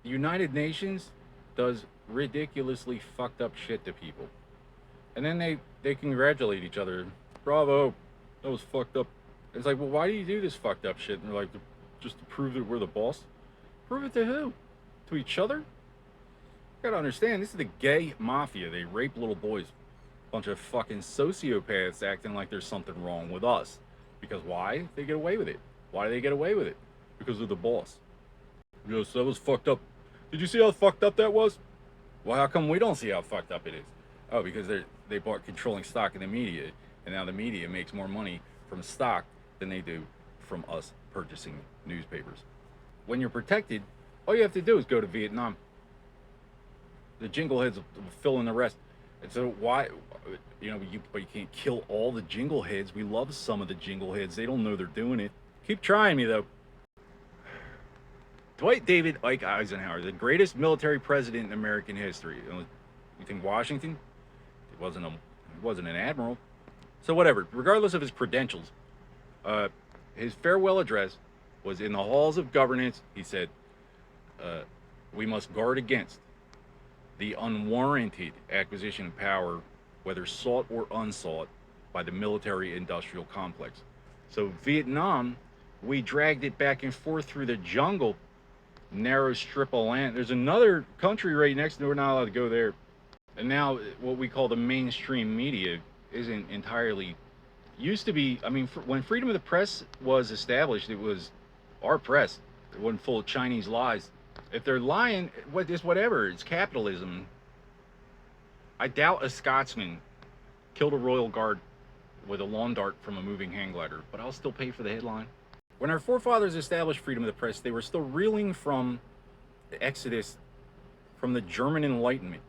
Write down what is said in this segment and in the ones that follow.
The United Nations does ridiculously fucked up shit to people. And then they congratulate each other. Bravo, that was fucked up. It's like, well, why do you do this fucked up shit? And they're like, just to prove that we're the boss. Prove it to who? To each other? You gotta understand, this is the gay mafia. They rape little boys. Bunch of fucking sociopaths acting like there's something wrong with us. Because why? They get away with it. Why do they get away with it? Because of the boss. Yes, that was fucked up. Did you see how fucked up that was? Well, how come we don't see how fucked up it is? Oh, because they bought controlling stock in the media, and now the media makes more money from stock than they do from us purchasing newspapers. When you're protected, all you have to do is go to Vietnam. The jingleheads will fill in the rest. And so why, but you can't kill all the jingleheads. We love some of the jingleheads. They don't know they're doing it. Keep trying me though. Dwight David Ike Eisenhower, the greatest military president in American history. You think Washington? He wasn't an admiral. So whatever. Regardless of his credentials, his farewell address was in the halls of governance. He said, "We must guard against the unwarranted acquisition of power, whether sought or unsought, by the military-industrial complex." So Vietnam, we dragged it back and forth through the jungle, narrow strip of land. There's another country right next to it. We're not allowed to go there. And now what we call the mainstream media isn't entirely, used to be, I mean, when freedom of the press was established, it was our press. It wasn't full of Chinese lies. If they're lying, it's whatever. It's capitalism. I doubt a Scotsman killed a royal guard with a lawn dart from a moving hang glider, but I'll still pay for the headline. When our forefathers established freedom of the press, they were still reeling from the exodus from the German Enlightenment.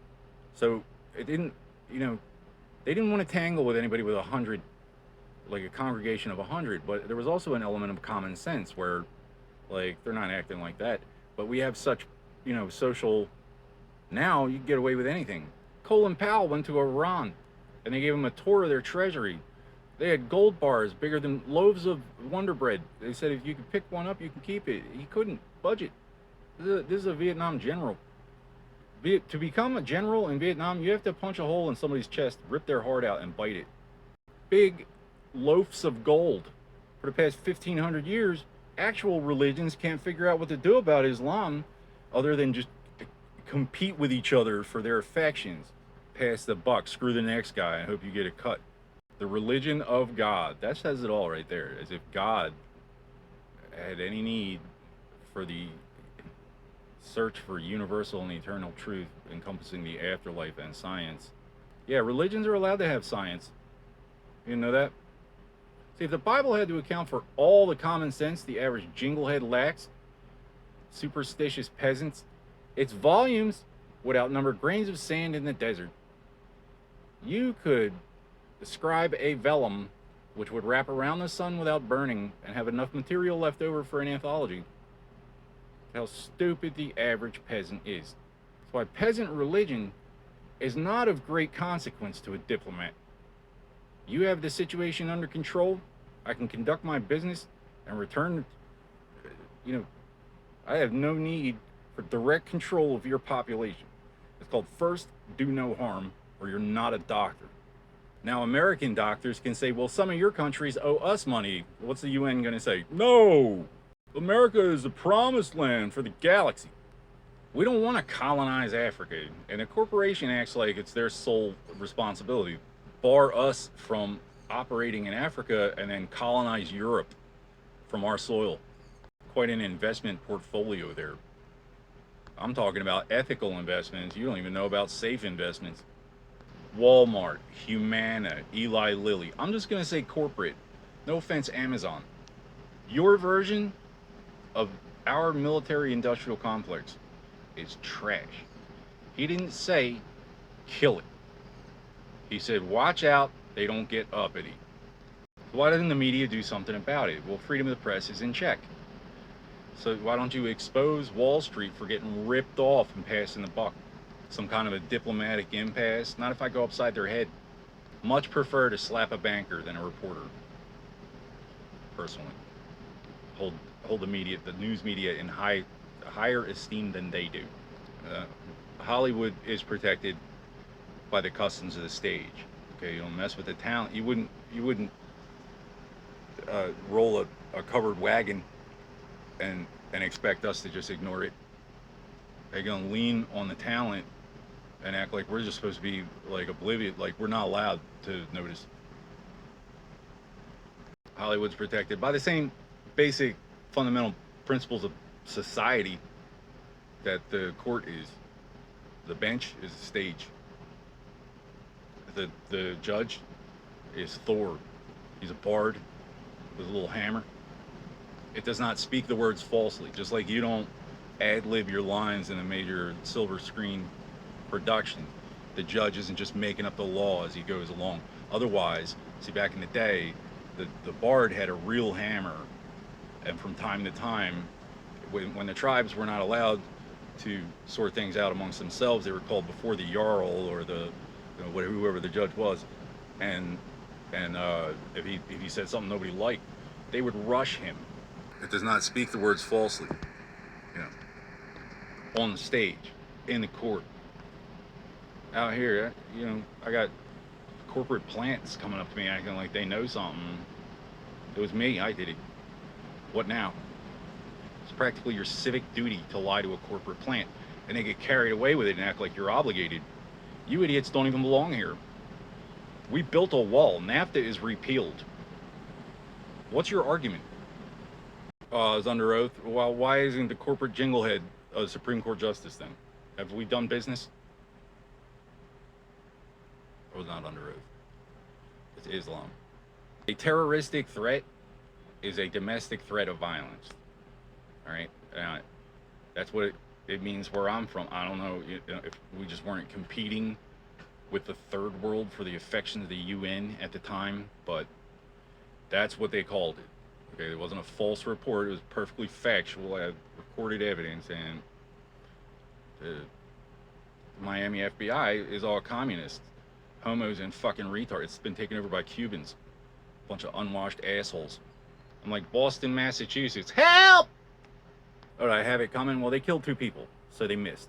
So it didn't, they didn't want to tangle with anybody with 100, like a congregation of 100, but there was also an element of common sense where, like, they're not acting like that. But we have such, social, now you can get away with anything. Colin Powell went to Iran and they gave him a tour of their treasury. They had gold bars bigger than loaves of Wonder Bread. They said if you could pick one up, you can keep it. He couldn't budget. This is a Vietnam general. To become a general in Vietnam, you have to punch a hole in somebody's chest, rip their heart out, and bite it. Big loaves of gold. For the past 1,500 years, actual religions can't figure out what to do about Islam other than just compete with each other for their affections. Pass the buck, screw the next guy, and hope you get a cut. The religion of God. That says it all right there. As if God had any need for the search for universal and eternal truth encompassing the afterlife and science. Yeah, religions are allowed to have science. You know that? See, if the Bible had to account for all the common sense the average jinglehead lacks, superstitious peasants, its volumes would outnumber grains of sand in the desert. You could describe a vellum which would wrap around the sun without burning and have enough material left over for an anthology. How stupid the average peasant is. That's why peasant religion is not of great consequence to a diplomat. You have the situation under control, I can conduct my business and return, I have no need for direct control of your population. It's called first, do no harm, or you're not a doctor. Now, American doctors can say, well, some of your countries owe us money. What's the UN going to say? No! America is the promised land for the galaxy. We don't want to colonize Africa, and a corporation acts like it's their sole responsibility. Bar us from operating in Africa and then colonize Europe from our soil. Quite an investment portfolio there. I'm talking about ethical investments. You don't even know about safe investments. Walmart, Humana, Eli Lilly. I'm just going to say corporate. No offense, Amazon. Your version of our military industrial complex is trash. He didn't say kill it. He said watch out they don't get uppity. Why doesn't the media do something about it? Well, freedom of the press is in check. So why don't you expose Wall Street for getting ripped off and passing the buck? Some kind of a diplomatic impasse? Not if I go upside their head. Much prefer to slap a banker than a reporter. Personally. Hold the media, the news media, in high higher esteem than they do. Uh, Hollywood is protected by the customs of the stage. Okay, you don't mess with the talent. You wouldn't roll a covered wagon and expect us to just ignore it. They're gonna lean on the talent and act like we're just supposed to be like oblivious, like we're not allowed to notice. Hollywood's protected by the same basic fundamental principles of society that the court is. The bench is the stage. The judge is Thor. He's a bard with a little hammer. It does not speak the words falsely, just like you don't ad lib your lines in a major silver screen production. The judge isn't just making up the law as he goes along. Otherwise, see, back in the day, the bard had a real hammer, and from time to time, when the tribes were not allowed to sort things out amongst themselves, they were called before the jarl or whoever the judge was, and if he said something nobody liked, they would rush him. It does not speak the words falsely, you know, on the stage, in the court. Out here, I got corporate plants coming up to me acting like they know something. It was me, I did it. What now? It's practically your civic duty to lie to a corporate plant, and they get carried away with it and act like you're obligated. You idiots don't even belong here. We built a wall. NAFTA is repealed. What's your argument? Is under oath. Well, why isn't the corporate jinglehead a Supreme Court justice then? Have we done business? Or was not under oath? It's Islam. A terroristic threat is a domestic threat of violence. All right, that's what it means where I'm from. I don't know if we just weren't competing with the third world for the affection of the UN at the time, but that's what they called it. Okay, it wasn't a false report. It was perfectly factual. I had recorded evidence, and the Miami FBI is all communists, homos, and fucking retards. It's been taken over by Cubans, a bunch of unwashed assholes. I'm like, Boston, Massachusetts, help! Oh, I have it coming. Well, they killed 2 people, so they missed.